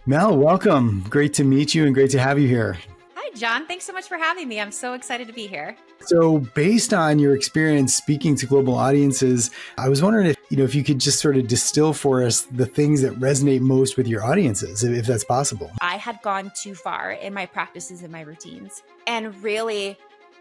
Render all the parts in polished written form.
Mel, welcome. Great to meet you and great to have you here. Hi, John. Thanks so much for having me. I'm so excited to be here. So, based on your experience speaking to global audiences, I was wondering if you could just sort of distill for us the things that resonate most with your audiences, if that's possible. I had gone too far in my practices and my routines and really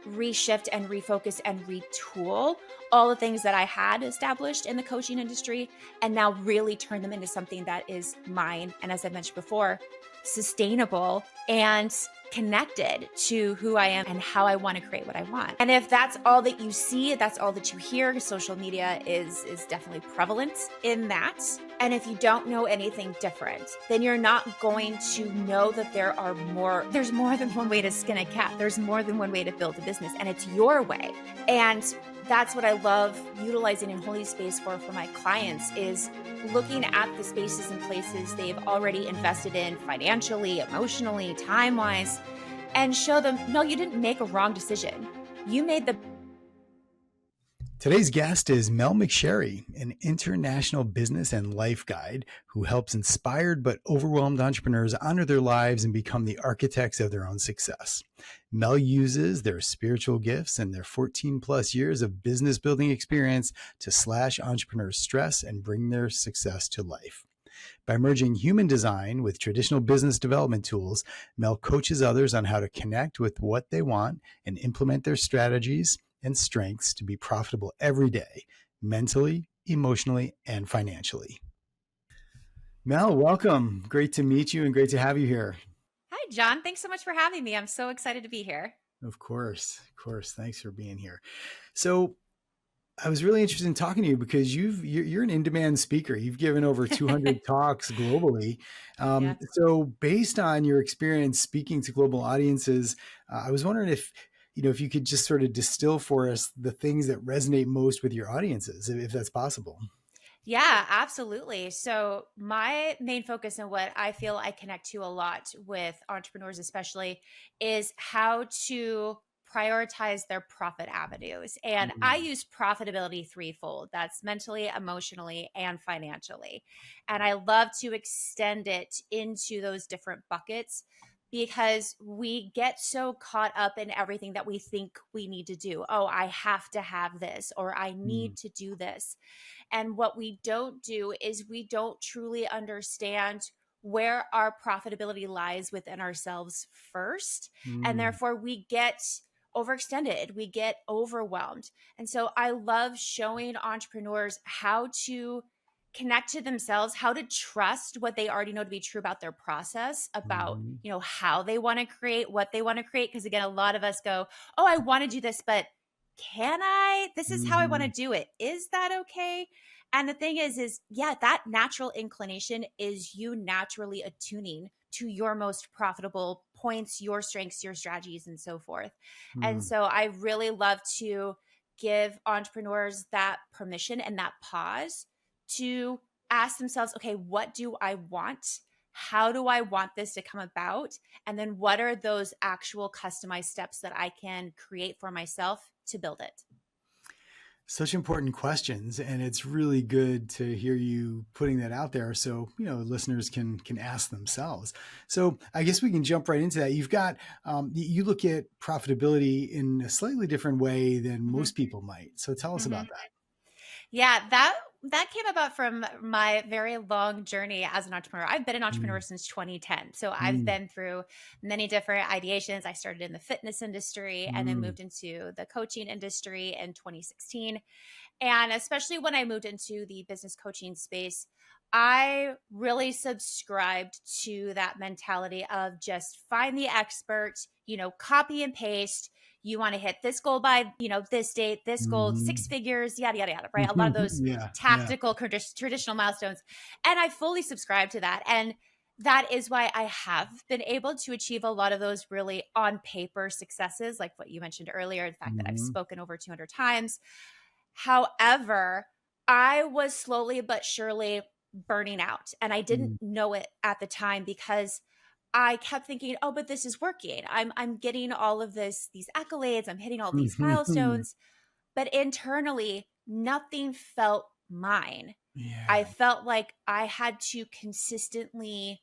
reshift and refocus and retool all the things that I had established in the coaching industry and now really turn them into something that is mine. And as I mentioned before, sustainable and connected to who I am and how I want to create what I want. And if that's all that you see, that's all that you hear, social media is definitely prevalent in that. And if you don't know anything different, then you're not going to know that there's more than one way to skin a cat. There's more than one way to build a business, and it's your way. And that's what I love utilizing in Holy Space for my clients is looking at the spaces and places they've already invested in financially, emotionally, time-wise, and show them, no, you didn't make a wrong decision. You made the Today's guest is Mel McSherry, an international business and life guide who helps inspired but overwhelmed entrepreneurs honor their lives and become the architects of their own success. Mel uses their spiritual gifts and their 14 plus years of business building experience to slash entrepreneurs' stress and bring their success to life. By merging human design with traditional business development tools, Mel coaches others on how to connect with what they want and implement their strategies and strengths to be profitable every day, mentally, emotionally, and financially. Mel, welcome. Great to meet you and great to have you here. Hi, John. Thanks so much for having me. I'm so excited to be here. Of course. Of course. Thanks for being here. So, I was really interested in talking to you because you're an in-demand speaker. You've given over 200 talks globally. Yeah. So, based on your experience speaking to global audiences, I was wondering if you could just sort of distill for us the things that resonate most with your audiences, if that's possible. Yeah, absolutely. So, my main focus and what I feel I connect to a lot with entrepreneurs, especially, is how to prioritize their profit avenues. And I Mm, use profitability threefold, that's mentally, emotionally, and financially. And I love to extend it into those different buckets because we get so caught up in everything that we think we need to do. Oh, I have to have this, or I mm, need to do this. And what we don't do is we don't truly understand where our profitability lies within ourselves first. And mm, therefore, we get overextended, we get overwhelmed. And so I love showing entrepreneurs how to connect to themselves, how to trust what they already know to be true about their process, about, mm, how they want to create, what they want to create. Because again, a lot of us go, oh, I want to do this, but can I? This is how I want to mm, do it. Is that okay? And the thing is yeah, that natural inclination is you naturally attuning to your most profitable points, your strengths, your strategies, and so forth. And mm, so I really love to give entrepreneurs that permission and that pause to ask themselves, okay, what do I want? How do I want this to come about? And then what are those actual customized steps that I can create for myself to build it? Such important questions, and it's really good to hear you putting that out there so listeners can ask themselves. So I guess we can jump right into that. You've got you look at profitability in a slightly different way than Mm-hmm. most people might. So tell us Mm-hmm. about that. Yeah, that came about from my very long journey as an entrepreneur. I've been an entrepreneur Mm, since 2010. So I've mm, been through many different ideations. I started in the fitness industry and then mm, moved into the coaching industry in 2016. And especially when I moved into the business coaching space, I really subscribed to that mentality of just find the expert, copy and paste. You want to hit this goal by, this date, this goal, six mm. figures, yada, yada, yada, right? A lot of those Yeah, yeah. tactical, traditional milestones. And I fully subscribe to that. And that is why I have been able to achieve a lot of those really on paper successes, like what you mentioned earlier, the fact that I've Mm, spoken over 200 times. However, I was slowly but surely burning out and I didn't mm, know it at the time because I kept thinking, "Oh, but this is working. I'm getting all of these accolades, I'm hitting all these mm. milestones." But internally, nothing felt mine. I Yeah. felt like I had to consistently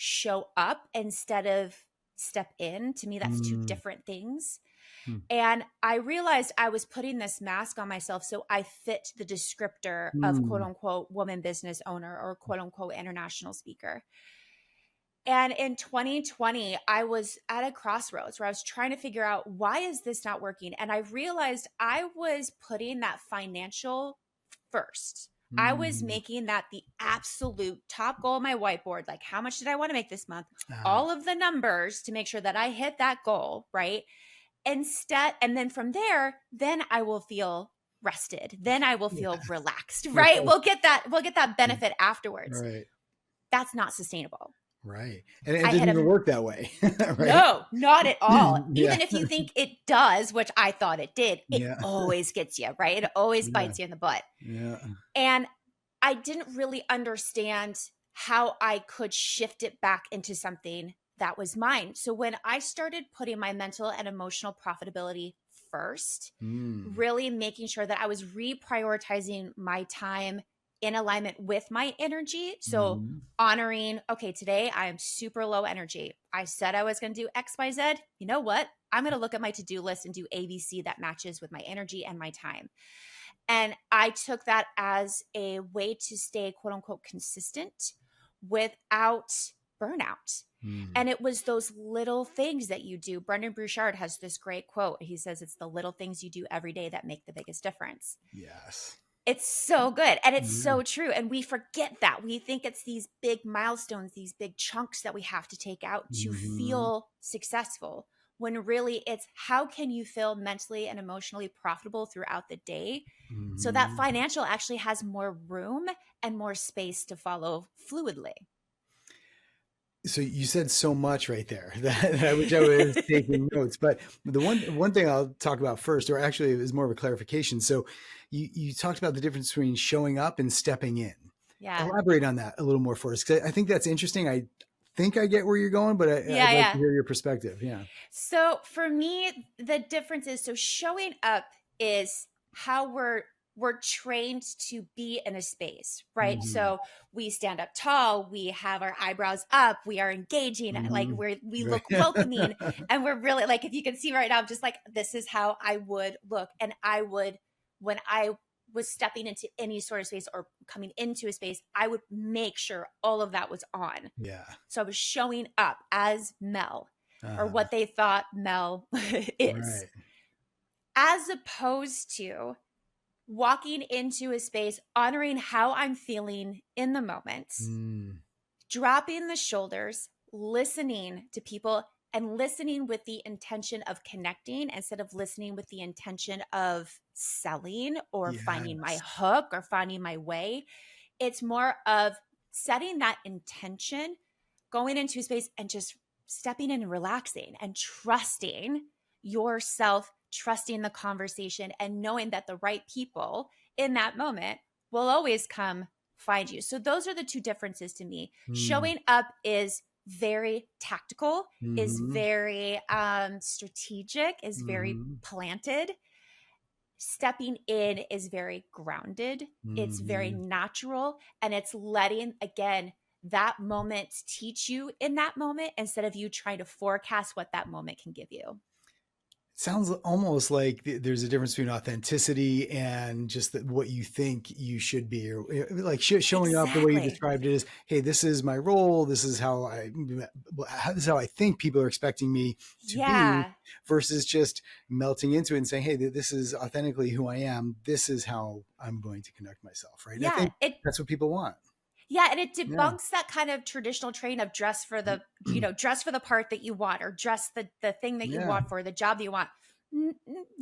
show up instead of step in. To me, that's two Mm. different things. Mm. And I realized I was putting this mask on myself so I fit the descriptor of quote Mm. unquote woman business owner or quote unquote international speaker. And in 2020, I was at a crossroads where I was trying to figure out, why is this not working? And I realized I was putting that financial first. I was Mm. making that the absolute top goal on my whiteboard. Like, how much did I want to make this month? Ah. All of the numbers to make sure that I hit that goal, right? Instead, and then from there, then I will feel rested. Then I will feel Yes. relaxed, right? Right. We'll get that benefit afterwards. Right. That's not sustainable. Right. And it I didn't hit even a work that way. Right. No, not at all. Yeah. Even if you think it does, which I thought it did, it Yeah. always gets you, right? It always Yeah. bites you in the butt. Yeah. And I didn't really understand how I could shift it back into something that was mine. So when I started putting my mental and emotional profitability first, Mm. really making sure that I was reprioritizing my time in alignment with my energy. So Mhm. honoring, okay, today I am super low energy. I said I was going to do XYZ. You know what? I'm going to look at my to-do list and do ABC that matches with my energy and my time. And I took that as a way to stay quote unquote consistent without burnout. Mm. And it was those little things that you do. Brendan Burchard has this great quote. He says, it's the little things you do every day that make the biggest difference. Yes. It's so good. And it's Yeah. so true. And we forget that. We think it's these big milestones, these big chunks that we have to take out to Mhm. feel successful, when really it's, how can you feel mentally and emotionally profitable throughout the day so that Mhm. financial actually has more room and more space to follow fluidly. So you said so much right there that I wish I was taking notes. But the one thing I'll talk about first, or actually it was more of a clarification. So you talked about the difference between showing up and stepping in. Yeah. Elaborate on that a little more for us, because I think that's interesting. I think I get where you're going, but I'd Yeah. like to Yeah. hear your perspective. Yeah. So for me, the difference is, so showing up is how we're trained to be in a space, right? Mhm. So we stand up tall, we have our eyebrows up, we are engaging, like Mhm. we Right. look welcoming, and we're really, like, if you can see right now, I'm just like, this is how I would look. And I would, when I was stepping into any sort of space or coming into a space, I would make sure all of that was on. Yeah. So I was showing up as Mel, or Uh-huh. what they thought Mel is, Right. as opposed to walking into a space, honoring how I'm feeling in the moment, Mm. dropping the shoulders, listening to people, and listening with the intention of connecting instead of listening with the intention of selling or finding my Yes. hook or finding my way. It's more of setting that intention, going into a space and just stepping in and relaxing and trusting yourself, trusting the conversation, and knowing that the right people in that moment will always come find you. So those are the two differences to me. Mm. Showing up is very tactical, is Mhm. very strategic, is very Mhm. planted. Stepping in is very grounded, it's very Mhm. natural, and it's letting, again, that moment teach you in that moment instead of you trying to forecast what that moment can give you. Sounds almost like there's a difference between authenticity and just what you think you should be, or like showing up the way you Exactly. described it is, hey, this is my role. This is this is how I think people are expecting me to be, Yeah. versus just melting into it and saying, hey, this is authentically who I am. This is how I'm going to connect myself. Right. And I Yeah. think that's what people want. Yeah, and it Yeah. debunks that kind of traditional train of dress for the, dress for the part that you want, or dress the thing that you Yeah. want for the job that you want.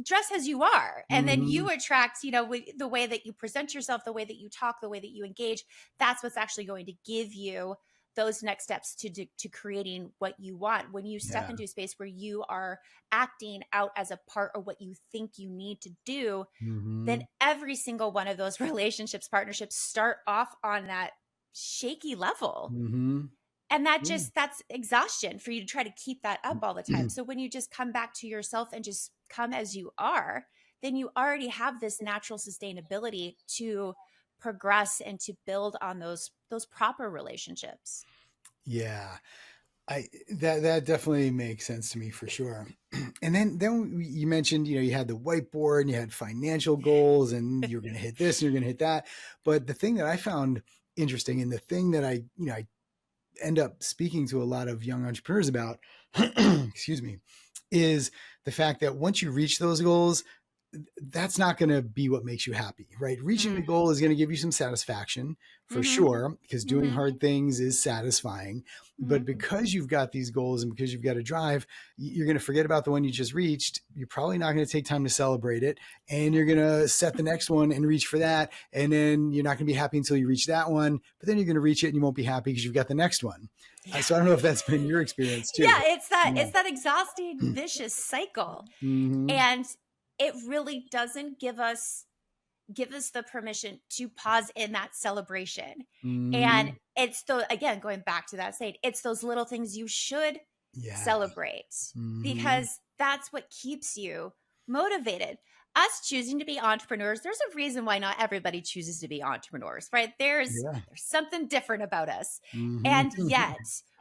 Dress as you are, and then Hmm. you attract, with the way that you present yourself, the way that you talk, the way that you engage. That's what's actually going to give you those next steps to creating what you want. When you step Yeah. into a space where you are acting out as a part of what you think you need to do, then Hmm. every single one of those relationships, partnerships start off on that shaky level. Hmm. And Yeah. that's exhaustion for you to try to keep that up all the time. So when you just come back to yourself and just come as you are, then you already have this natural sustainability to progress and to build on those proper relationships. Yeah. That definitely makes sense to me for sure. And then you mentioned, you had the whiteboard and you had financial goals and you're going to hit this and you're going to hit that. But the thing that I found interesting, and the thing that I end up speaking to a lot of young entrepreneurs about, excuse me, is the fact that once you reach those goals, that's not going to be what makes you happy, right? Reaching the Mm. goal is going to give you some satisfaction for Mm-hmm. sure, because doing Mm-hmm. hard things is satisfying. Mm-hmm. But because you've got these goals and because you've got a drive, you're going to forget about the one you just reached. You're probably not going to take time to celebrate it. And you're going to set the next one and reach for that. And then you're not going to be happy until you reach that one. But then you're going to reach it and you won't be happy because you've got the next one. Yeah. So I don't know if that's been your experience too. Yeah, it's that Yeah. it's that exhausting vicious cycle. Mm-hmm. And it really doesn't give us the permission to pause in that celebration. And Mm-hmm. it's again, going back to that saying, it's those little things you should Yeah. celebrate, Mm-hmm. because that's what keeps you motivated. Us choosing to be entrepreneurs, there's a reason why not everybody chooses to be entrepreneurs, right? There's Yeah. something different about us. And Mm-hmm. yet,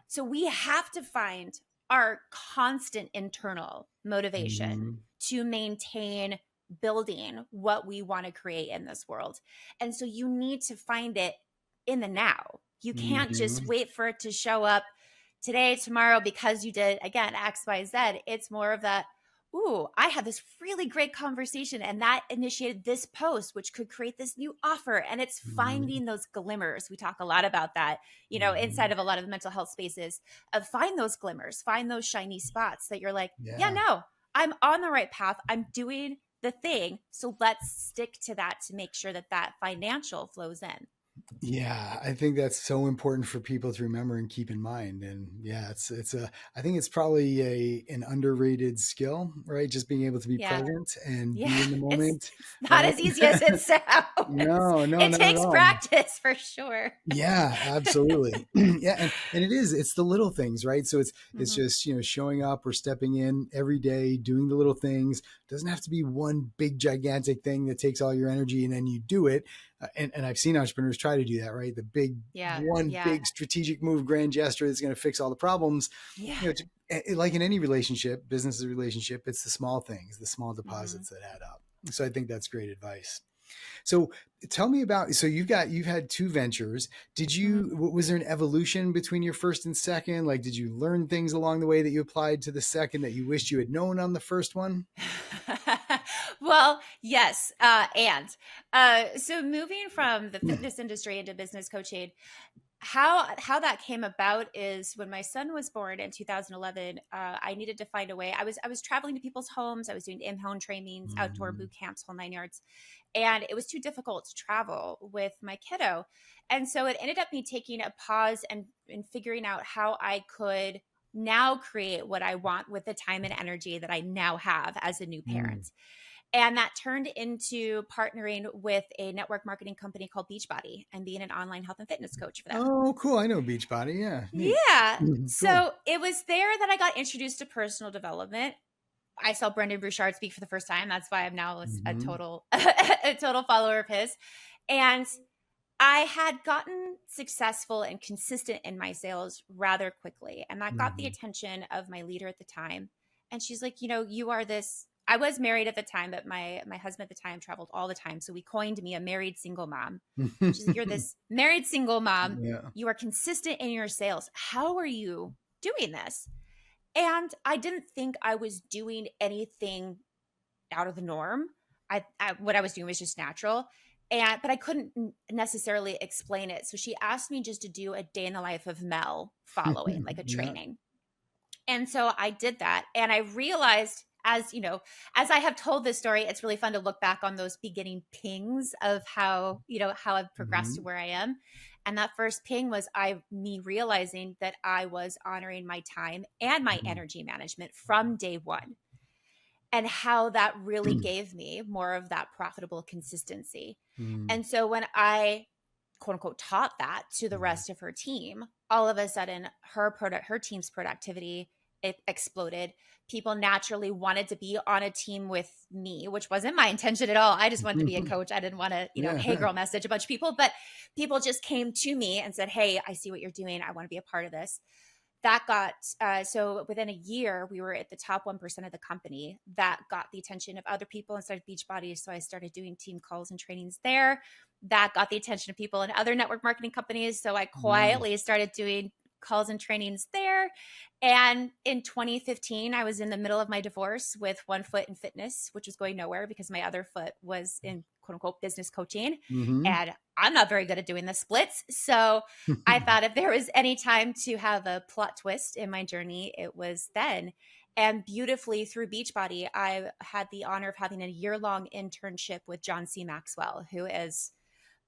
so we have to find our constant internal motivation Mm-hmm. to maintain building what we want to create in this world. And so you need to find it in the now. You can't just Mm-hmm. wait for it to show up today, tomorrow, because you did, again, X, Y, Z. It's more of that, ooh, I had this really great conversation and that initiated this post, which could create this new offer. And it's Mm-hmm. finding those glimmers. We talk a lot about that, Mm-hmm. inside of a lot of the mental health spaces, of find those glimmers, find those shiny spots that you're like, yeah, Yeah. no, I'm on the right path. I'm doing the thing. So let's stick to that to make sure that that financial flows in. Yeah, I think that's so important for people to remember and keep in mind. And yeah, I think it's probably an underrated skill, right? Just being able to be Yeah. present and be Yeah. in the It's, moment, it's not right? as easy as it sounds. No, no, It not at takes all. practice for sure. Yeah, absolutely. Yeah, and it's the little things, right? So it's Mm-hmm. just, showing up or stepping in every day, doing the little things. Doesn't have to be one big gigantic thing that takes all your energy and then you do it. And I've seen entrepreneurs try to do that, right? The big Yeah. one Yeah. big strategic move, grand gesture that's going to fix all the problems. Yeah. Like in any relationship, business is a relationship, it's the small things, the small Mm-hmm. deposits that add up. So I think that's great advice. So tell me about, so you've had two ventures. Mm-hmm. Was there an evolution between your first and second? Like, did you learn things along the way that you applied to the second that you wished you had known on the first one? Well, yes. So moving from the fitness industry into business coaching, how that came about is when my son was born in 2011. I needed to find a way. I was traveling to people's homes. I was doing in-home trainings, outdoor Mm-hmm. boot camps, whole 9 yards, and it was too difficult to travel with my kiddo. And so it ended up me taking a pause and figuring out how I could now create what I want with the time and energy that I now have as a new parent. And that turned into partnering with a network marketing company called Beachbody and being an online health and fitness coach for them. Oh, cool. I know Beachbody. Yeah, neat. Yeah. Cool. So it was there that I got introduced to personal development. I saw Brendan Bouchard speak for the first time. That's why I'm now a Mm-hmm. total a total follower of his. And I had gotten successful and consistent in my sales rather quickly. And that got the Mm-hmm. attention of my leader at the time. And she's like, you are this. I was married at the time, but my husband at the time traveled all the time. So we coined me a married single mom. She's like, you're this married single mom. Yeah. You are consistent in your sales. How are you doing this? And I didn't think I was doing anything out of the norm. What I was doing was just natural, but I couldn't necessarily explain it. So she asked me just to do a day in the life of Mel following, like a Yeah. training. And so I did that, and I realized, as I have told this story, it's really fun to look back on those beginning pings of how I've progressed to Mm-hmm. where I am. And that first ping was me realizing that I was honoring my time and my energy management from day one, and how that really gave me more of that profitable consistency. Mm-hmm. And so when I quote unquote taught that to the rest of her team, all of a sudden her team's productivity it exploded. People naturally wanted to be on a team with me, which wasn't my intention at all. I just wanted to be a coach. I didn't want to, Yeah. hey girl message a bunch of people, but people just came to me and said, hey, I see what you're doing. I want to be a part of this. That got, so within a year, we were at the top 1% of the company. That got the attention of other people inside of Beachbody. So I started doing team calls and trainings there. That got the attention of people in other network marketing companies. So I quietly started doing calls and trainings there. And in 2015, I was in the middle of my divorce with one foot in fitness, which was going nowhere because my other foot was in quote unquote business coaching. Mm-hmm. And I'm not very good at doing the splits. So I thought if there was any time to have a plot twist in my journey, it was then. And beautifully through Beachbody, I had the honor of having a year-long internship with John C. Maxwell, who is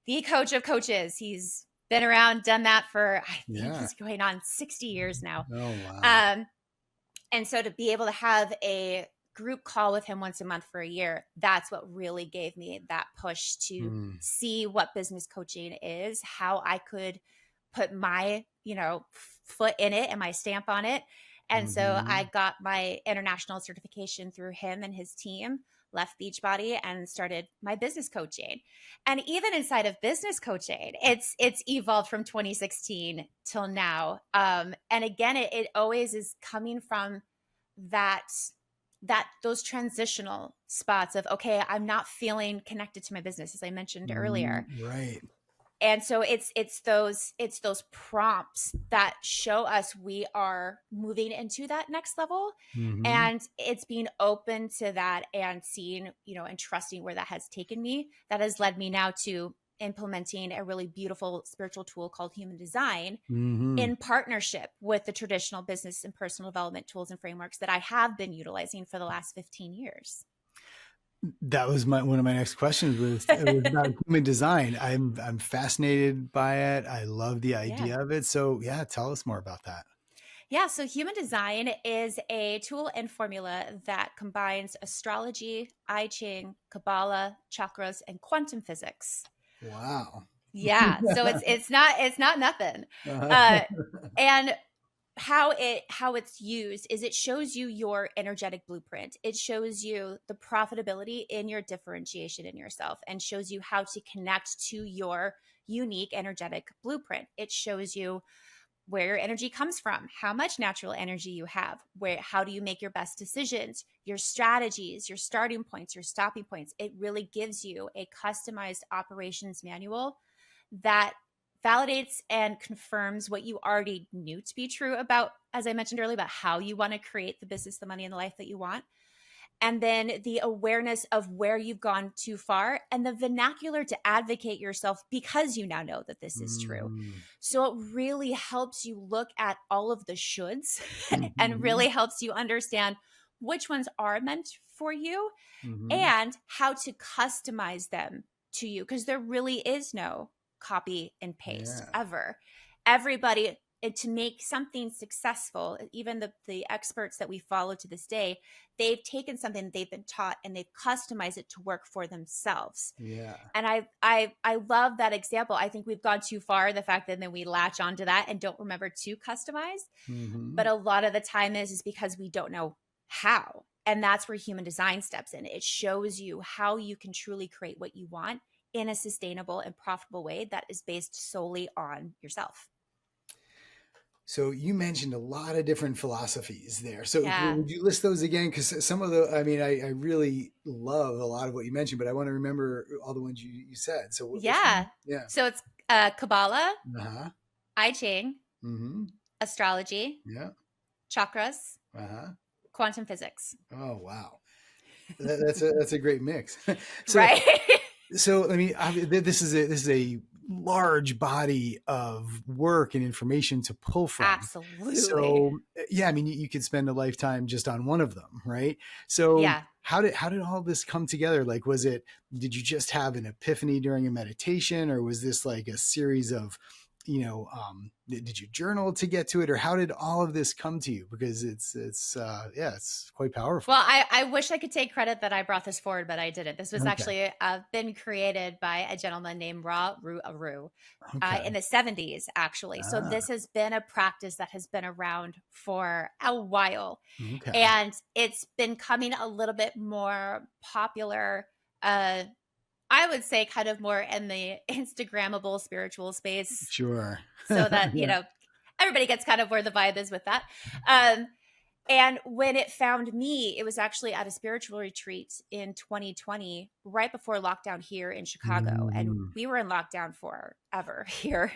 the coach of coaches. He's been around, done that for, I think he's going on 60 years now. Oh, wow. And so to be able to have a group call with him once a month for a year, that's what really gave me that push to see what business coaching is, how I could put my, foot in it and my stamp on it. And so I got my international certification through him and his team, left Beachbody and started my business coaching. And even inside of business coaching, it's evolved from 2016 till now. And again, it always is coming from that those transitional spots of, okay, I'm not feeling connected to my business, as I mentioned earlier. Right. And so it's those prompts that show us we are moving into that next level. And it's being open to that and seeing, and trusting where that has taken me, that has led me now to implementing a really beautiful spiritual tool called human design in partnership with the traditional business and personal development tools and frameworks that I have been utilizing for the last 15 years. That was one of my next questions was about human design. I'm fascinated by it. I love the idea of it. So yeah, tell us more about that. Yeah, so human design is a tool and formula that combines astrology, I Ching, Kabbalah, chakras, and quantum physics. Wow. Yeah, so it's not nothing. And how it's used is it shows you your energetic blueprint. It shows you the profitability in your differentiation in yourself and shows you how to connect to your unique energetic blueprint. It shows you where your energy comes from, how much natural energy you have, how do you make your best decisions, your strategies, your starting points, your stopping points. It really gives you a customized operations manual that validates and confirms what you already knew to be true about, as I mentioned earlier, about how you want to create the business, the money, and the life that you want. And then the awareness of where you've gone too far and the vernacular to advocate yourself because you now know that this is true. So it really helps you look at all of the shoulds and really helps you understand which ones are meant for you and how to customize them to you, because there really is no copy and paste ever. Everybody, to make something successful, even the experts that we follow to this day, they've taken something that they've been taught and they've customized it to work for themselves. Yeah. And I love that example. I think we've gone too far, the fact that then we latch onto that and don't remember to customize. But a lot of the time is because we don't know how. And that's where human design steps in. It shows you how you can truly create what you want in a sustainable and profitable way that is based solely on yourself. So you mentioned a lot of different philosophies there. So Yeah. would you list those again? Because some of the, I really love a lot of what you mentioned, but I want to remember all the ones you said. So yeah. So it's Kabbalah, I Ching, astrology, chakras, quantum physics. Oh, wow. That's a great mix. So, right. So this is a large body of work and information to pull from. Absolutely. So yeah, you could spend a lifetime just on one of them, right? So how did all this come together? Like, did you just have an epiphany during a meditation, or was this like a series of did you journal to get to it, or how did all of this come to you? Because it's quite powerful. Well, I wish I could take credit that I brought this forward, but I didn't. This was Okay. actually been created by a gentleman named Ra Ru Aru Okay. in the 70s, actually. So Ah, this has been a practice that has been around for a while. okay. And it's been coming a little bit more popular. Uh, I would say kind of more in the Instagrammable spiritual space, Sure. so that, Yeah. everybody gets kind of where the vibe is with that. Um, and when it found me, it was actually at a spiritual retreat in 2020, right before lockdown here in Chicago. And Mhm. we were in lockdown forever here.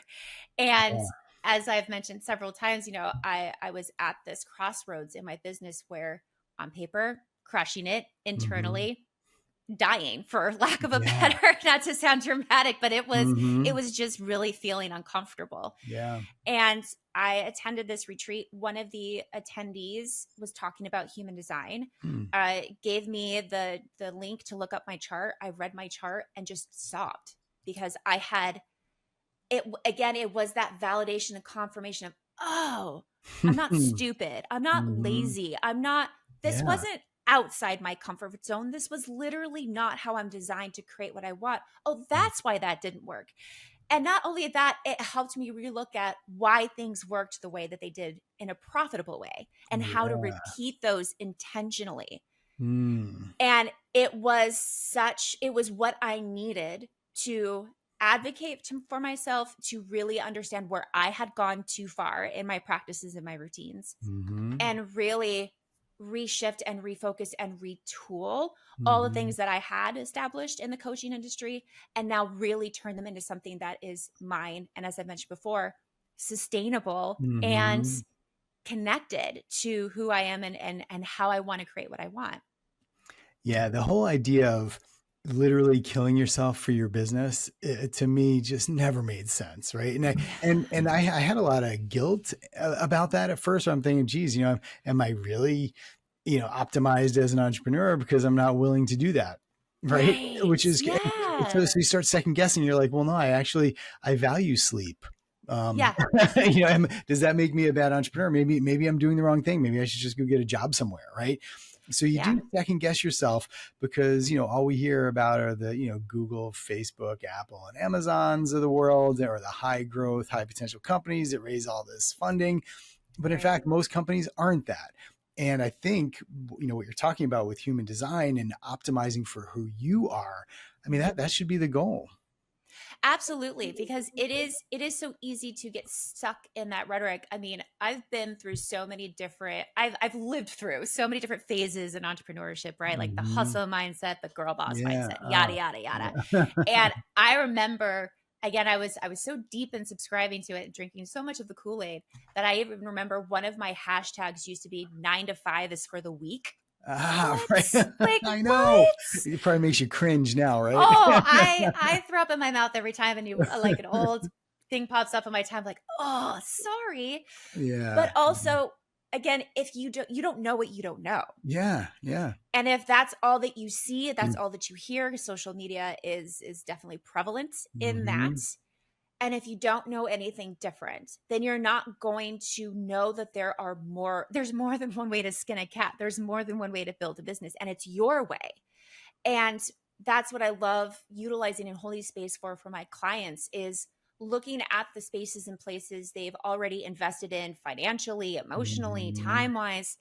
And Yeah. as I've mentioned several times, I was at this crossroads in my business where on paper, crushing it Mhm. internally, dying for lack of a Yeah. better, not to sound dramatic, but it Mhm. was just really feeling uncomfortable. Yeah. And I attended this retreat. One of the attendees was talking about human design. Hmm. Gave me the link to look up my chart. I read my chart and just sobbed because I had it again. It was that validation and confirmation of, oh, I'm not stupid. I'm not Mhm. lazy. I'm not. This Yeah. wasn't outside my comfort zone. This was literally not how I'm designed to create what I want. Oh, that's why that didn't work. And not only that, it helped me relook at why things worked the way that they did in a profitable way and how to Yeah. repeat those intentionally. Mm. And it was what I needed to advocate for myself, to really understand where I had gone too far in my practices and my routines, Mhm. and really reshift and refocus and retool all the Mhm. things that I had established in the coaching industry, and now really turn them into something that is mine. And as I mentioned before, sustainable and Mhm. connected to who I am, and how I want to create what I want. Yeah, the whole idea of literally killing yourself for your business, to me, just never made sense, right? And I Yeah. and I had a lot of guilt about that at first. I'm thinking, geez, am I really, optimized as an entrepreneur because I'm not willing to do that, right? Right. Which is Yeah. so you start second guessing. You're like, well, no, I value sleep. Um, Yeah. does that make me a bad entrepreneur? Maybe I'm doing the wrong thing. Maybe I should just go get a job somewhere, right? So you Yeah. do second guess yourself because, all we hear about are the, Google, Facebook, Apple, and Amazons of the world, or the high growth, high potential companies that raise all this funding. But in Right. fact, most companies aren't that. And I think, what you're talking about with human design and optimizing for who you are, I mean, that should be the goal. Absolutely, because it is so easy to get stuck in that rhetoric. I mean, I've lived through so many different phases in entrepreneurship, right? Like the Mhm. hustle mindset, the girl boss Yeah. mindset, yada Oh, yada yada. yeah. And I remember, again, I was so deep in subscribing to it and drinking so much of the Kool-Aid that I even remember one of my hashtags used to be 9 to 5 is for the weak. Right. What? Like I know. what? It probably makes you cringe now, right? Oh, I throw up in my mouth every time a new like an old thing pops up in my time. Like, oh, sorry. But Yeah. also, again, if you don't know what you don't know. Yeah. Yeah. And if that's all that you see, that's Mm. all that you hear, social media is definitely prevalent in that. Mhm. And if you don't know anything different, then you're not going to know that there's more than one way to skin a cat. There's more than one way to build a business, and it's your way. And that's what I love utilizing in holy space for my clients, is looking at the spaces and places they've already invested in financially, emotionally, Mhm. time wise,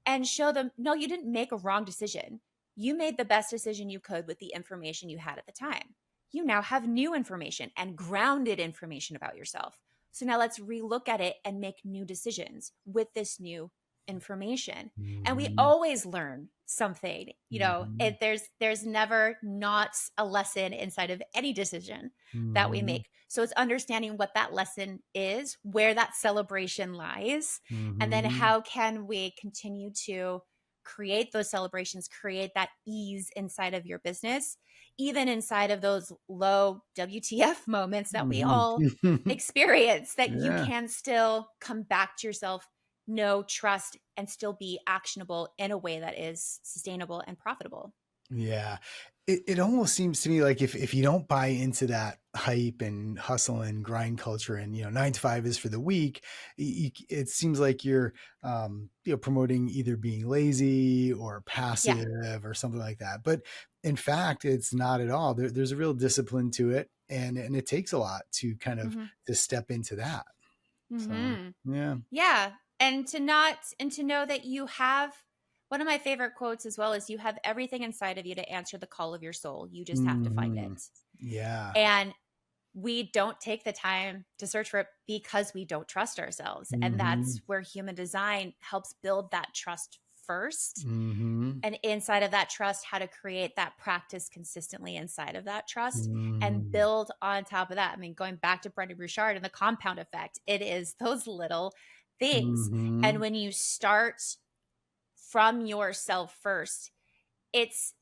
and show them, no, you didn't make a wrong decision. You made the best decision you could with the information you had at the time. You now have new information and grounded information about yourself. So now let's relook at it and make new decisions with this new information. And we Mhm. always learn something. Mhm. There's never not a lesson inside of any decision that we Mhm. make. So it's understanding what that lesson is, where that celebration lies, and then Mhm. how can we continue to create those celebrations, create that ease inside of your business, even inside of those low WTF moments that we Mhm. all experience, that you Yeah. can still come back to yourself, know, trust, and still be actionable in a way that is sustainable and profitable. Yeah. it almost seems to me like if you don't buy into that hype and hustle and grind culture and, 9 to 5 is for the weak, it seems like you're, promoting either being lazy or Yeah. passive or something like that. But in fact, it's not at all. There's a real discipline to it. And it takes a lot to kind of Mhm. to step into that. So, Mhm. yeah. Yeah. And to know that you have one of my favorite quotes as well is you have everything inside of you to answer the call of your soul. You just have to find Hmm. it. Yeah. And we don't take the time to search for it because we don't trust ourselves. And Hmm. that's where human design helps build that trust first. Hmm. And inside of that trust, how to create that practice consistently inside of that trust and Hmm. build on top of that. I mean, going back to Brendan Burchard and the compound effect, it is those little things. And Hmm. when you start from yourself first, it's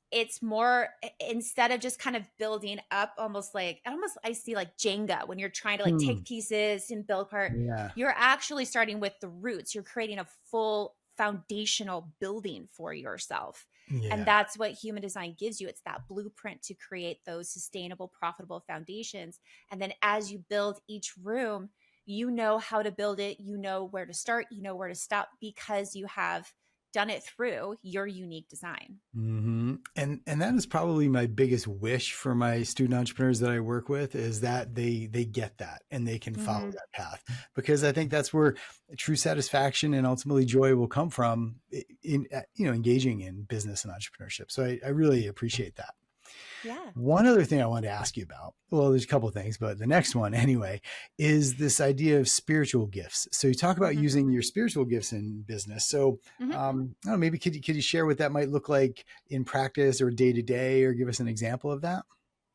more instead of just kind of building up almost I see like Jenga when you're trying to like Hmm. take pieces and build part, Yeah. you're actually starting with the roots. You're creating a full foundational building for yourself. And Yeah. that's what human design gives you. It's that blueprint to create those sustainable, profitable foundations. And then as you build each room, you know how to build it, you know where to start, you know where to stop because you have done it through your unique design. And that is probably my biggest wish for my student entrepreneurs that I work with is that they get that and they can follow Mhm. that path, because I think that's where true satisfaction and ultimately joy will come from in engaging in business and entrepreneurship. So I really appreciate that. Yeah. One other thing I wanted to ask you about, well, there's a couple of things, but the next one anyway, is this idea of spiritual gifts. So you talk about Mhm. using your spiritual gifts in business. So Mhm. I don't know, maybe could you share what that might look like in practice or day to day, or give us an example of that?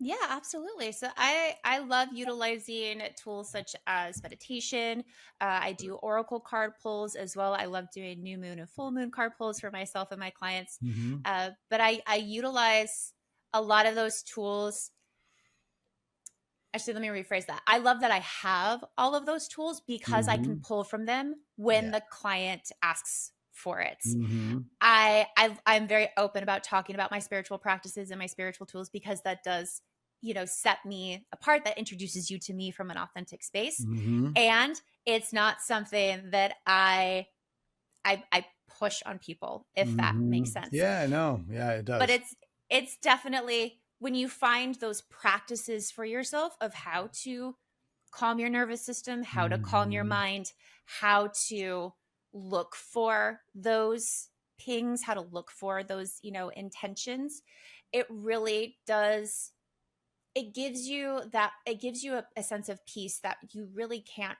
Yeah, absolutely. So I love utilizing tools such as meditation. I do oracle card pulls as well. I love doing new moon and full moon card pulls for myself and my clients. Mm-hmm. But I utilize a lot of those tools. Actually, let me rephrase that. I love that I have all of those tools because I can Mm-hmm. pull from them when Yeah. the client asks for it. Mm-hmm. I'm very open about talking about my spiritual practices and my spiritual tools because that does, set me apart. That introduces you to me from an authentic space, Mm-hmm. and it's not something that I push on people, if that Mm-hmm. makes sense. Yeah, no, yeah, it But does. it's definitely when you find those practices for yourself of how to calm your nervous system, how to calm your Mm-hmm. mind, how to look for those pings, how to look for those, intentions. It really does. It gives you a sense of peace that you really can't,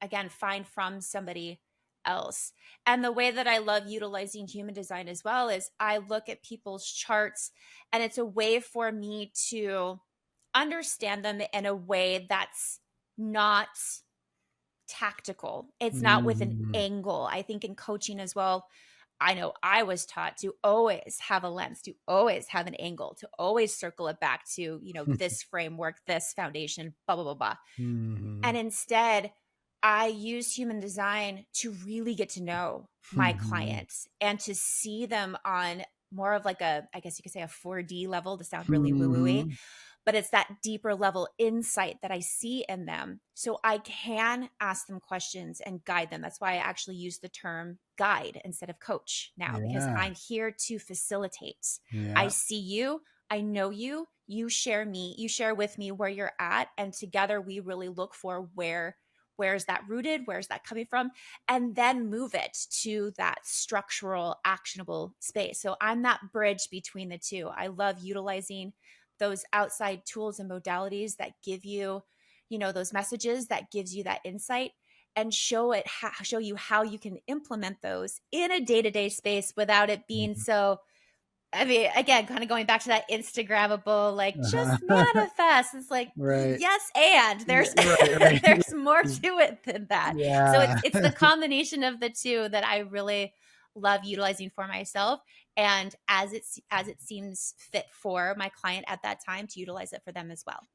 again, find from somebody else. And the way that I love utilizing human design as well is I look at people's charts and it's a way for me to understand them in a way that's not tactical. It's not with an Mm-hmm. angle. I think in coaching as well, I know I was taught to always have a lens, to always have an angle, to always circle it back to, this framework, this foundation, blah, blah, blah, blah. Mm-hmm. And instead, I use human design to really get to know my Mm-hmm. clients and to see them on more of like I guess you could say a 4D level to sound really woo woo, Mm-hmm. but it's that deeper level insight that I see in them. So I can ask them questions and guide them. That's why I actually use the term guide instead of coach now, because Yeah. I'm here to facilitate. I Yeah. see you, I know you, you share with me where you're at. And together we really look for where's that rooted, where's that coming from, and then move it to that structural, actionable space. So I'm that bridge between the two. I love utilizing those outside tools and modalities that give you, those messages that gives you that insight and show you how you can implement those in a day-to-day space without it being Mhm. so, I mean, again, kind of going back to that Instagrammable, like just Uh-huh. manifest. It's like, Right. yes, and Yeah, there's right, right. there's more to it than that. So Yeah. it's the combination of the two that I really love utilizing for myself, and as it seems fit for my client at that time to utilize it for them as well.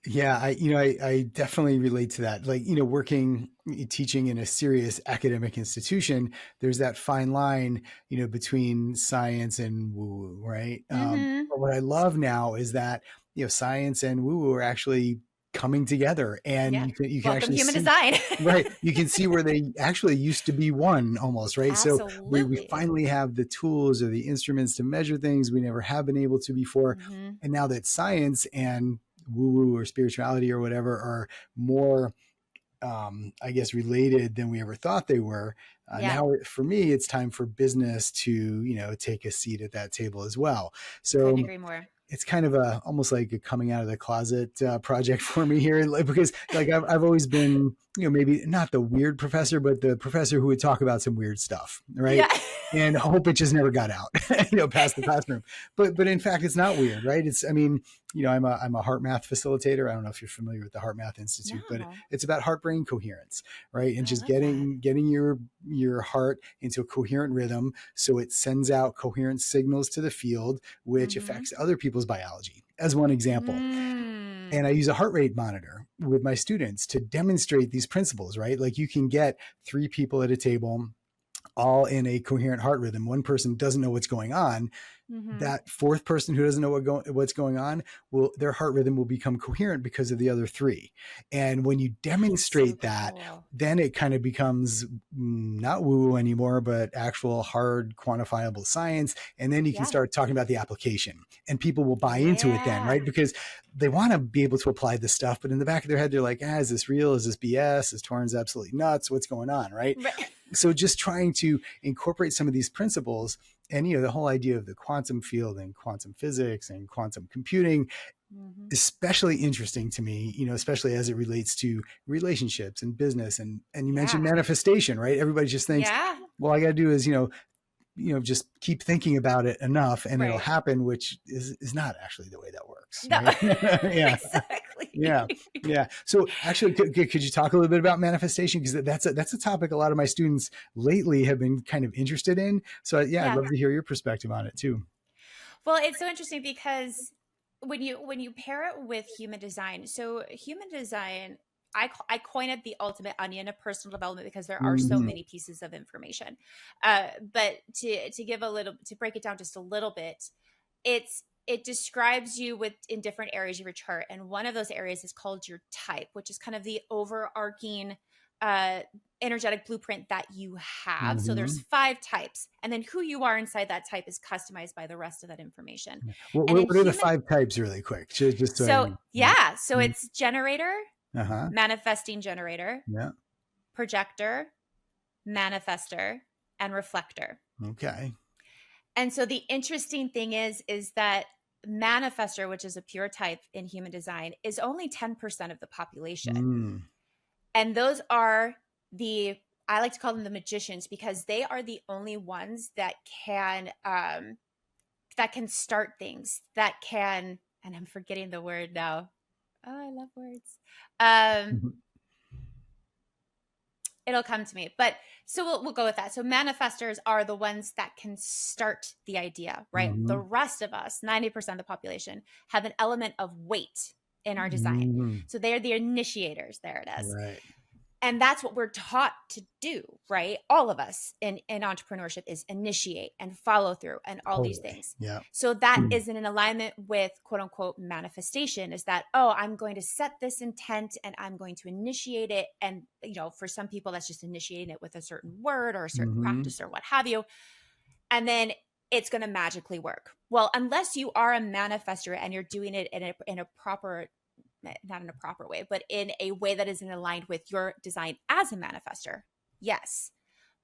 Yeah, I definitely relate to that. Like, working, teaching in a serious academic institution, there's that fine line, between science and woo woo, right? Mm-hmm. But what I love now is that, science and woo woo are actually coming together, and Yeah. you can Welcome actually human see, design. right. You can see where they actually used to be one almost, right? So we Absolutely. finally have the tools or the instruments to measure things we never have been able to before. Mm-hmm. And now that science and woo woo or spirituality or whatever are more, I guess, related than we ever thought they were. Yeah. Now, for me, it's time for business to, take a seat at that table as well. Couldn't So agree more. it's kind of almost like a coming out of the closet project for me here, like, because like I've always been, maybe not the weird professor, but the professor who would talk about some weird stuff, right? Yeah. And hope it just never got out, past the classroom. But in fact, it's not weird, right? It's, I mean, I'm a heart math facilitator. I don't know if you're familiar with the Heart Math Institute, but No. it's about heart brain coherence, right? And Oh, I just love that. getting your heart into a coherent rhythm, so it sends out coherent signals to the field, which Mm-hmm. affects other people's biology, as one example. And I Mm. use a heart rate monitor with my students to demonstrate these principles, right? Like, you can get three people at a table all in a coherent heart rhythm. One person doesn't know what's going on. Mm-hmm. That fourth person who doesn't know what's going on, will their heart rhythm will become coherent because of the other three. And when you That's so demonstrate that, cool. then it kind of becomes not woo woo anymore, but actual hard quantifiable science. And then you can Yeah. start talking about the application, and people will buy into it then, Yeah. right? Because they want to be able to apply this stuff, but in the back of their head, they're like, is this real? Is this BS? Is Torrance absolutely nuts? What's going on, right? Right. So just trying to incorporate some of these principles, and the whole idea of the quantum field and quantum physics and quantum computing, Mm-hmm. especially interesting to me, especially as it relates to relationships and business. And you mentioned Yeah. manifestation, right? Everybody just thinks, Yeah. well, I got to do is, just keep thinking about it enough and it'll Right. happen, which is not actually the way that works, No. right? Yeah. Yeah. Exactly. Yeah. So actually, could you talk a little bit about manifestation? Because that's a topic a lot of my students lately have been kind of interested in. So yeah, I'd Yeah. love to hear your perspective on it too. Well, it's so interesting because when you pair it with human design, so human design, I coin it the ultimate onion of personal development because there are so Mm-hmm. many pieces of information. But to give a little to break it down just a little bit, it describes you with in different areas of your chart, and one of those areas is called your type, which is kind of the overarching uh energetic blueprint that you have. So Mm-hmm. there's 5 types, and then who you are inside that type is customized by the rest of that information. What, And in what are the human, 5 types, really quick? Just so I so can. Yeah. yeah, so it's generator, Uh huh. manifesting generator, Yeah. projector, manifester, and reflector. Okay. And so the interesting thing is that manifester, which is a pure type in human design, is only 10% of the population. Mm. And those are the, I like to call them the magicians, because they are the only ones that can start things, that can, and I'm forgetting the word now. Oh, I love words. Um, it'll come to me. But so we'll go with that. So manifestors are the ones that can start the idea, right? The Mm-hmm. rest of us, 90% of the population, have an element of weight in our design. Mm-hmm. So they're the initiators. There it is. Right. And that's what we're taught to do, right? All of us in entrepreneurship is initiate and follow through and all these Totally. things. Yeah. So that is in alignment with quote unquote manifestation, is that, oh, I'm going to set this intent and I'm going to initiate it. And, for some people, that's just initiating it with a certain word or a certain Mm-hmm. practice or what have you. And then it's going to magically work. Well, unless you are a manifester and you're doing it in a proper, not in a proper way, but in a way that is in aligned with your design as a manifester. Yes.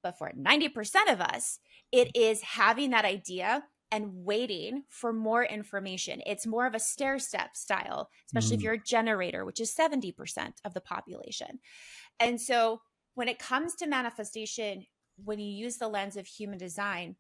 But for 90% of us, it is having that idea and waiting for more information. It's more of a stair step style, especially if Mm-hmm. you're a generator, which is 70% of the population. And so when it comes to manifestation, when you use the lens of human design,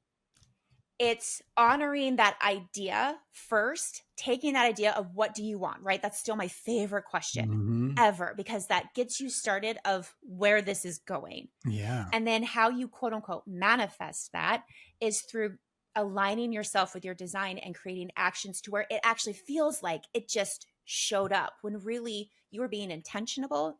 it's honoring that idea first, taking that idea of what do you want, right? That's still my favorite question Mm-hmm. ever, because that gets you started of where this is going. Yeah. And then how you quote unquote manifest that is through aligning yourself with your design and creating actions to where it actually feels like it just showed up, when really you were being intentional,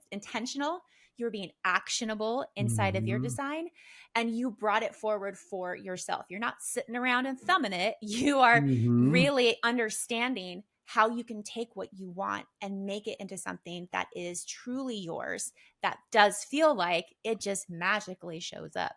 you were being actionable inside of your Mhm. design, and you brought it forward for yourself. You're not sitting around and thumbing it. You are Mhm. really understanding how you can take what you want and make it into something that is truly yours, that does feel like it just magically shows up.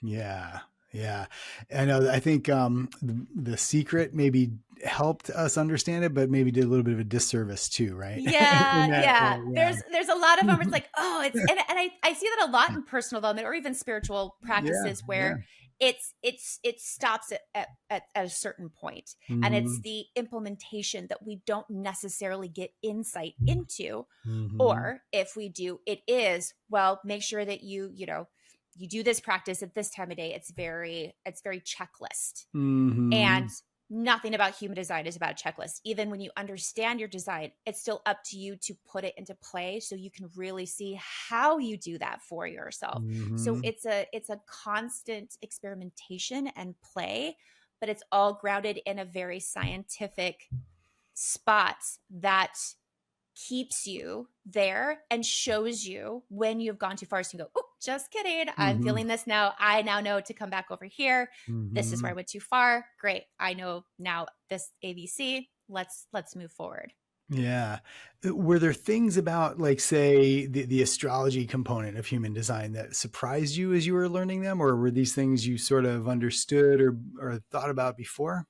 Yeah. Yeah. I know. I think the secret maybe helped us understand it, but maybe did a little bit of a disservice too, right? In Yeah, that yeah. way. There's a lot of them. It's Yeah. like, oh, it's and I see that a lot in personal development or even spiritual Yeah. practices Yeah. where it stops at a certain point, and it's Mhm. the implementation that we don't necessarily get insight into, Mhm. or if we do, it is, well, make sure that you do this practice at this time of day. It's very checklist. And Mhm. nothing about human design is about a checklist. Even when you understand your design, it's still up to you to put it into play so you can really see how you do that for yourself. So Mhm. it's a constant experimentation and play, but it's all grounded in a very scientific spot that keeps you there and shows you when you've gone too far. So you go, oh, just kidding. I'm Mhm. feeling this now. I now know to come back over here. This is where I Mhm. went too far. Great. I know now this ABC. Let's move forward. Yeah. Were there things about, like, say, the astrology component of human design that surprised you as you were learning them, or were these things you sort of understood or thought about before?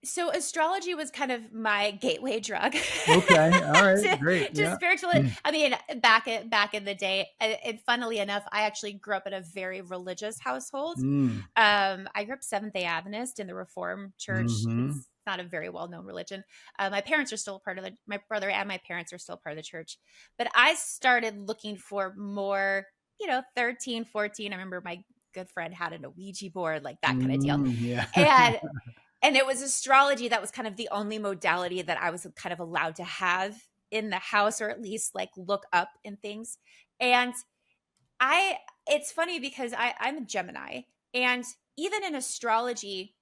So astrology was kind of my gateway drug Okay. All right. to, Great. to Yeah. spiritual. Mm. I mean, back in the day, and funnily enough, I actually grew up in a very religious household. Mm. I grew up Seventh Day Adventist in the Reformed Church. Mhm. It's not a very well known religion. My parents are still a part of my brother and my parents are still part of the church. But I started looking for more, 13, 14. I remember my good friend had an Ouija board, like that kind of deal. Mm. Yeah. And and it was astrology that was kind of the only modality that I was kind of allowed to have in the house, or at least like look up in things. And I it's funny because I'm a Gemini, and even in astrology,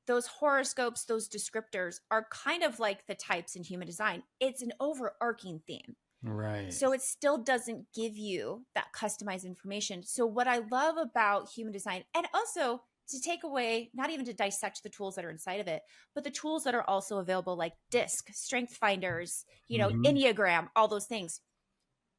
those horoscopes, those descriptors are kind of like the types in human design. It's an overarching theme. Right. So it still doesn't give you that customized information. So what I love about human design, and also to take away, not even to dissect the tools that are inside of it, but the tools that are also available, like DISC, strength finders, Mhm. Enneagram, all those things,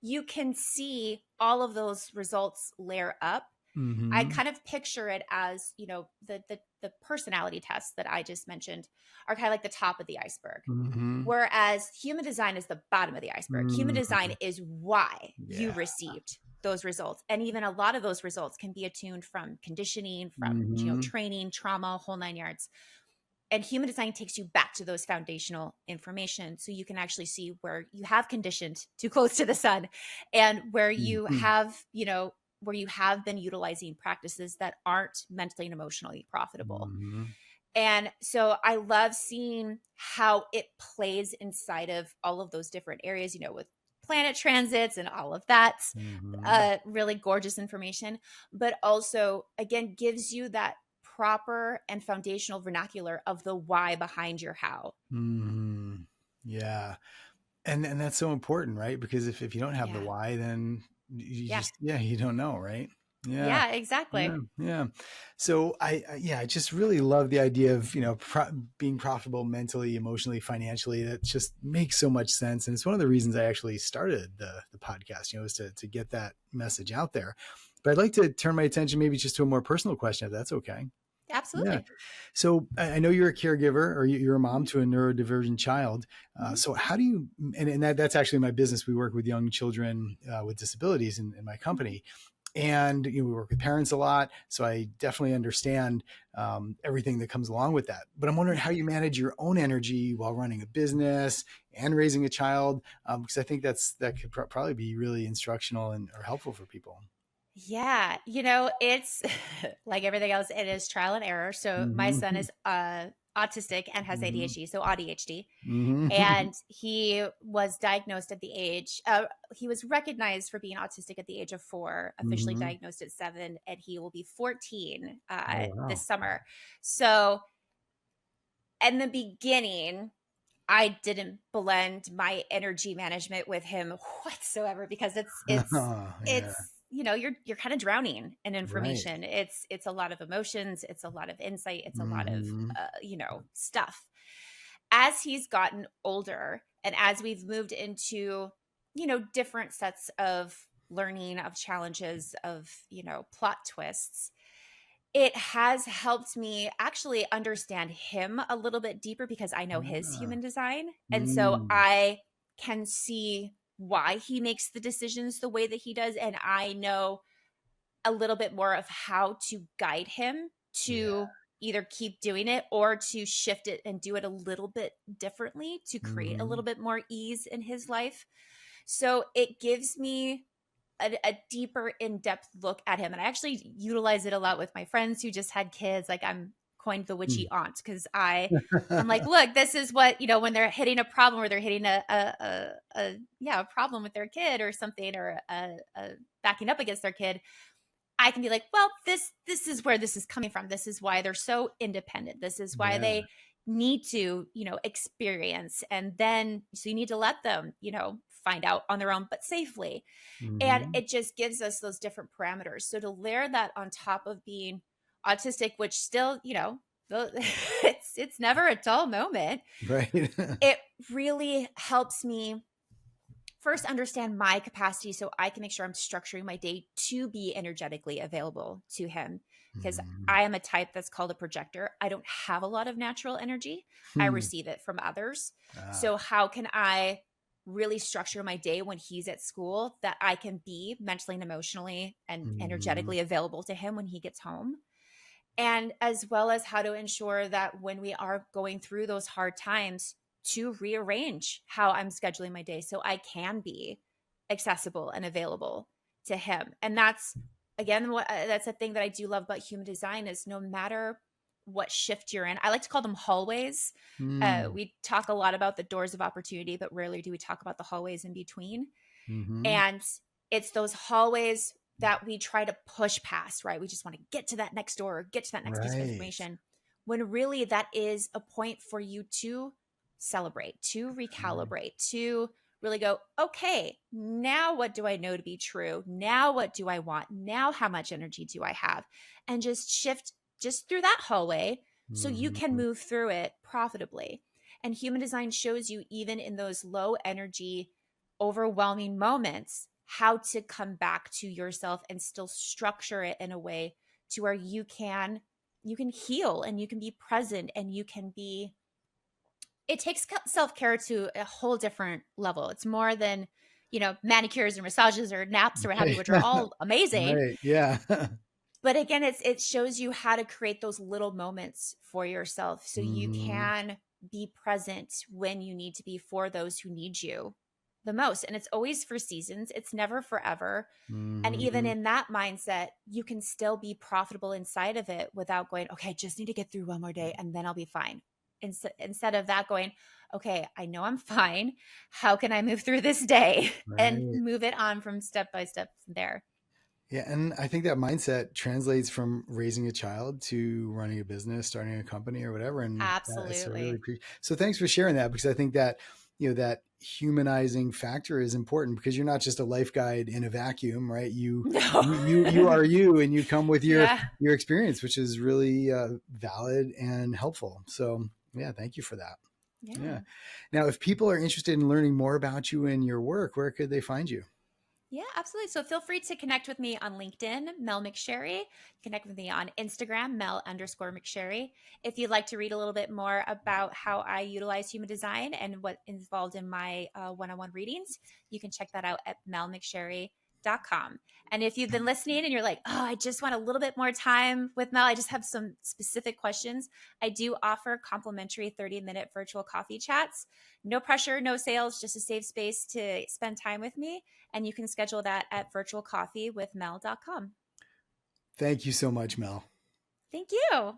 you can see all of those results layer up. I Mhm. kind of picture it as, the personality tests that I just mentioned are kind of like the top of the iceberg. Mhm. Whereas human design is the bottom of the iceberg. Human design Mm. is why you Yeah. received those results. And even a lot of those results can be attuned from conditioning, from, Mhm. training, trauma, whole nine yards. And human design takes you back to those foundational information so you can actually see where you have conditioned too close to the sun, and Mhm. where you have been utilizing practices that aren't mentally and emotionally profitable. Mhm. And so I love seeing how it plays inside of all of those different areas, with planet transits and all of that Mhm. really gorgeous information, but also, again, gives you that proper and foundational vernacular of the why behind your how. Mhm. Yeah. And that's so important, right? Because if you don't have the Yeah. why, then you Yeah. just, yeah, you don't know, right? Yeah. Yeah, Yeah. exactly. Yeah. So yeah, I just really love the idea of, being profitable mentally, emotionally, financially. That just makes so much sense. And it's one of the reasons I actually started the podcast, is to get that message out there. But I'd like to turn my attention maybe just to a more personal question, if that's okay. Yeah. Absolutely. So I know you're a caregiver, or you're a mom Mhm, to a neurodivergent child. mhm. So how do you, and that's actually my business. We work with young children with disabilities in my company. And we work with parents a lot. So I definitely understand everything that comes along with that. But I'm wondering how you manage your own energy while running a business and raising a child. Because I think that could probably be really instructional and or helpful for people. Yeah, it's like everything else, it is trial and error. So my son Hmm. is autistic and has Hmm. ADHD, so ADHD. Hmm. And he was diagnosed at the age he was recognized for being autistic at the age of 4, officially Hmm. diagnosed at 7, and he will be 14 Oh, wow. this summer. So in the beginning, I didn't blend my energy management with him whatsoever, because Yeah. you're kind of drowning in Right. information. It's a lot of emotions, it's a lot of insight, it's a lot of Hmm. stuff. As he's gotten older and as we've moved into, different sets of learning, of challenges, of, plot twists, it has helped me actually understand him a little bit deeper because I know his Ah. human design. And so Mm. I can see why he makes the decisions the way that he does. And I know a little bit more of how to guide him Yeah. to either keep doing it or to shift it and do it a little bit differently to create a Hmm. little bit more ease in his life. So it gives me a deeper, in-depth look at him. And I actually utilize it a lot with my friends who just had kids. Like, I'm coined the witchy aunt because I'm like, look, this is what, when they're hitting a problem or they're hitting a problem with their kid or something, or backing up against their kid, I can be like, well, this is where this is coming from. This is why they're so independent. This is why Yeah. they need to, experience. And then so you need to let them, find out on their own, but safely. And Hmm. it just gives us those different parameters. So to layer that on top of being autistic, which still, it's never a dull moment. Right. It really helps me first understand my capacity so I can make sure I'm structuring my day to be energetically available to him. Because Mhm. I am a type that's called a projector. I don't have a lot of natural energy. I Hmm. receive it from others. Ah. So how can I really structure my day when he's at school that I can be mentally and emotionally and Mhm. energetically available to him when he gets home? And as well as how to ensure that when we are going through those hard times, to rearrange how I'm scheduling my day so I can be accessible and available to him. And that's, again, that's a thing that I do love about human design is no matter what shift you're in, I like to call them hallways. Mm. We talk a lot about the doors of opportunity, but rarely do we talk about the hallways in between. Mhm. And it's those hallways that we try to push past, right? We just want to get to that next door or get to that next piece of Right. information, when really that is a point for you to celebrate, to Right. recalibrate, to really go, okay, now what do I know to be true? Now what do I want? Now how much energy do I have? And just shift just through that hallway so you can Mhm. move through it profitably. And human design shows you, even in those low energy, overwhelming moments, how to come back to yourself and still structure it in a way to where you can heal and you can be present and you can be. It takes self-care to a whole different level. It's more than, manicures or massages or naps or what have you, Right. which are all amazing. Right. Yeah. But again, it shows you how to create those little moments for yourself so you Mhm. can be present when you need to be for those who need you the most. And it's always for seasons, it's never forever. And even Mhm. in that mindset, you can still be profitable inside of it without going, okay, I just need to get through one more day and then I'll be fine. Instead of that, going, okay, I know I'm fine. How can I move through this day and Right. move it on from step by step from there? Yeah, and I think that mindset translates from raising a child to running a business, starting a company, or whatever. And that's a really Absolutely. so. Thanks for sharing that because I think that that humanizing factor is important because you're not just a life guide in a vacuum, right? You No. you are you, and you come with your Yeah. experience, which is really valid and helpful. So yeah, thank you for that. Yeah. Yeah. Now, if people are interested in learning more about you and your work, where could they find you? Yeah, absolutely. So feel free to connect with me on LinkedIn, Mel McSherry. Connect with me on Instagram, Mel_McSherry. If you'd like to read a little bit more about how I utilize human design and what is involved in my one-on-one readings, you can check that out at melmcSherry.com. And if you've been listening and you're like, oh, I just want a little bit more time with Mel, I just have some specific questions, I do offer complimentary 30-minute virtual coffee chats. No pressure, no sales, just a safe space to spend time with me. And you can schedule that at virtualcoffeewithmel.com. Thank you so much, Mel. Thank you.